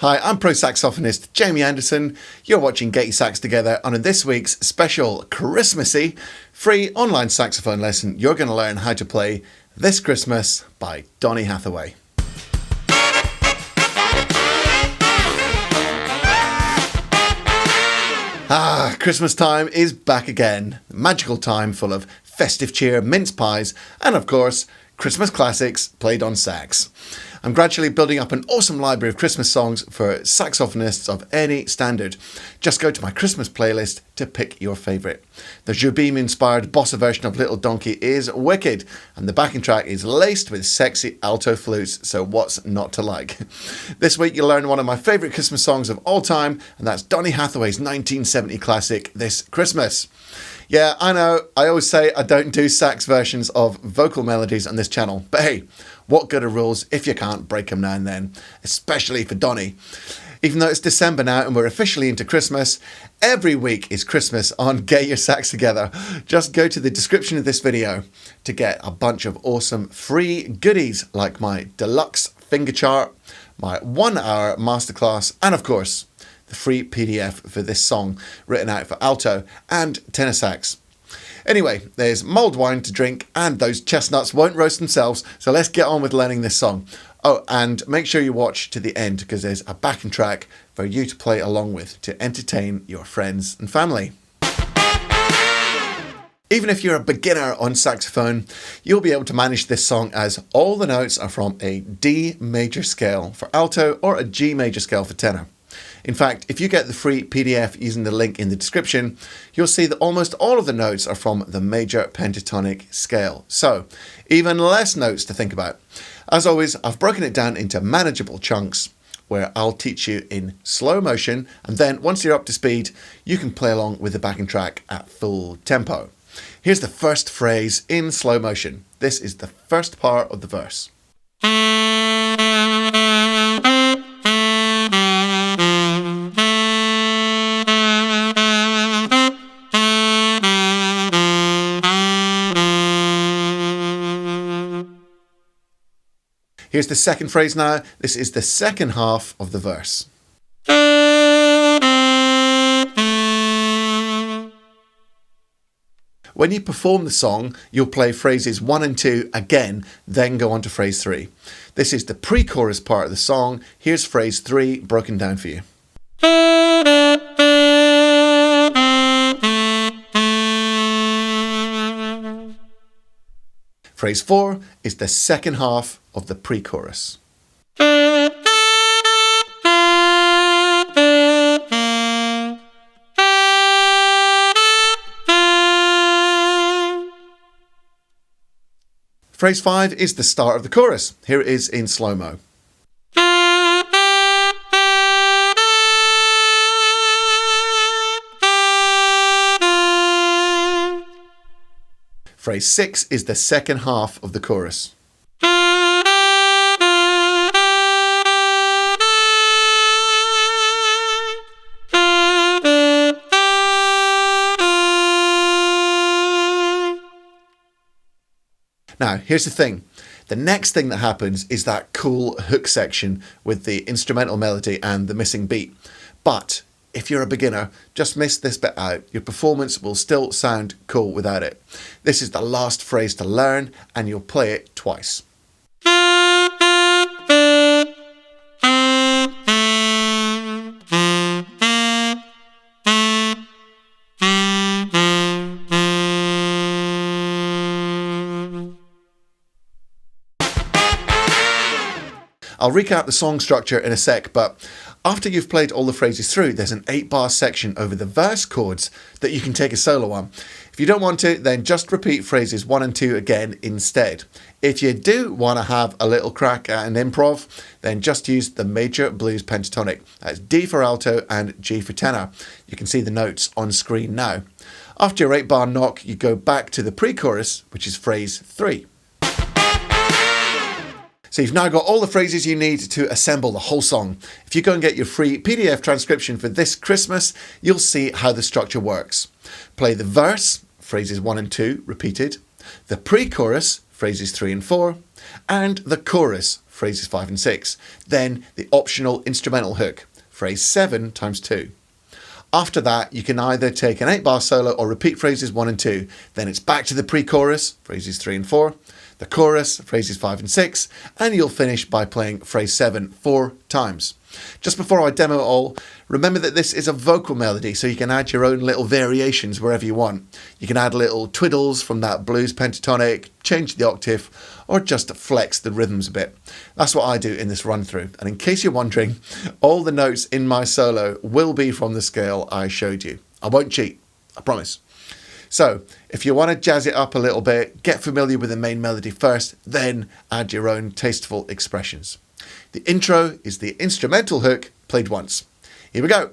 Hi, I'm pro saxophonist Jamie Anderson. You're watching Get Your Sax Together, and in this week's special Christmassy free online saxophone lesson, you're going to learn how to play This Christmas by Donny Hathaway. Christmas time is back again. Magical time full of festive cheer, mince pies, and of course, Christmas classics played on sax. I'm gradually building up an awesome library of Christmas songs for saxophonists of any standard. Just go to my Christmas playlist to pick your favourite. The Jobim-inspired bossa version of Little Donkey is wicked, and the backing track is laced with sexy alto flutes, so what's not to like? This week you'll learn one of my favourite Christmas songs of all time, and that's Donny Hathaway's 1970 classic, This Christmas. Yeah, I know, I always say I don't do sax versions of vocal melodies on this channel, but hey, what good are rules if you can't break them now and then, especially for Donny. Even though it's December now and we're officially into Christmas, every week is Christmas on Get Your Sax Together. Just go to the description of this video to get a bunch of awesome free goodies like my Deluxe Finger Chart, my 1-hour masterclass, and of course, the free PDF for this song written out for alto and tenor sax. Anyway, there's mulled wine to drink and those chestnuts won't roast themselves, so let's get on with learning this song. Oh, and make sure you watch to the end because there's a backing track for you to play along with to entertain your friends and family. Even if you're a beginner on saxophone, you'll be able to manage this song as all the notes are from a D major scale for alto or a G major scale for tenor. In fact, if you get the free PDF using the link in the description, you'll see that almost all of the notes are from the major pentatonic scale. So, even less notes to think about. As always, I've broken it down into manageable chunks where I'll teach you in slow motion, and then once you're up to speed, you can play along with the backing track at full tempo. Here's the first phrase in slow motion. This is the first part of the verse. Here's the second phrase now. This is the second half of the verse. When you perform the song, you'll play phrases 1 and 2 again, then go on to phrase 3. This is the pre-chorus part of the song. Here's phrase 3 broken down for you. Phrase 4 is the second half of the pre-chorus. Phrase 5 is the start of the chorus. Here it is in slow-mo. Phrase 6 is the second half of the chorus. Now, here's the thing. The next thing that happens is that cool hook section with the instrumental melody and the missing beat. But if you're a beginner, just miss this bit out. Your performance will still sound cool without it. This is the last phrase to learn, and you'll play it twice. I'll recap the song structure in a sec, but after you've played all the phrases through, there's an 8-bar section over the verse chords that you can take a solo on. If you don't want to, then just repeat phrases 1 and 2 again instead. If you do want to have a little crack at an improv, then just use the major blues pentatonic. That's D for alto and G for tenor. You can see the notes on screen now. After your 8-bar knock, you go back to the pre-chorus, which is phrase 3. So you've now got all the phrases you need to assemble the whole song. If you go and get your free PDF transcription for This Christmas, you'll see how the structure works. Play the verse, phrases 1 and 2 repeated. The pre-chorus, phrases 3 and 4, and the chorus, phrases 5 and 6. Then the optional instrumental hook, phrase 7 times 2. After that, you can either take an 8-bar solo or repeat phrases 1 and 2. Then it's back to the pre-chorus, phrases 3 and 4, the chorus, phrases 5 and 6, and you'll finish by playing phrase 7 4 times. Just before I demo it all, remember that this is a vocal melody, so you can add your own little variations wherever you want. You can add little twiddles from that blues pentatonic, change the octave, or just flex the rhythms a bit. That's what I do in this run through. And in case you're wondering, all the notes in my solo will be from the scale I showed you. I won't cheat, I promise. So if you want to jazz it up a little bit, get familiar with the main melody first, then add your own tasteful expressions. The intro is the instrumental hook played once. Here we go.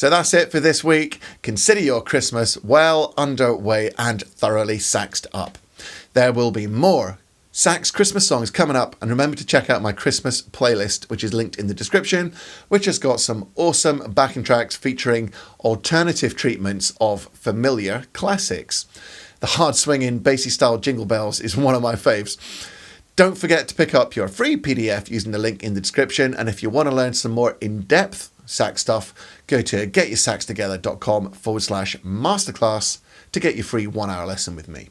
So that's it for this week. Consider your Christmas well underway and thoroughly saxed up. There will be more sax Christmas songs coming up, and remember to check out my Christmas playlist, which is linked in the description, which has got some awesome backing tracks featuring alternative treatments of familiar classics. The hard swinging bassy style Jingle Bells is one of my faves. Don't forget to pick up your free PDF using the link in the description, and if you want to learn some more in-depth sax stuff, go to getyoursaxtogether.com/masterclass to get your free 1-hour lesson with me.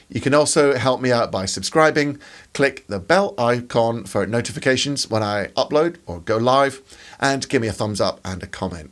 You can also help me out by subscribing. Click the bell icon for notifications when I upload or go live, and give me a thumbs up and a comment.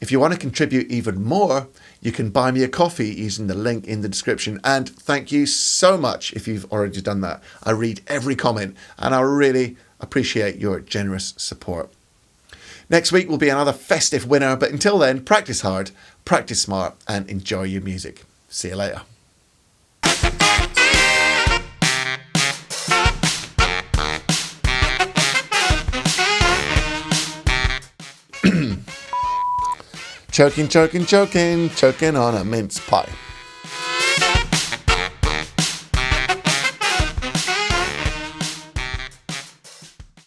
If you want to contribute even more, you can buy me a coffee using the link in the description. And thank you so much if you've already done that. I read every comment and I really appreciate your generous support. Next week will be another festive winner, but until then, practice hard, practice smart, and enjoy your music. See you later. Choking on a mince pie.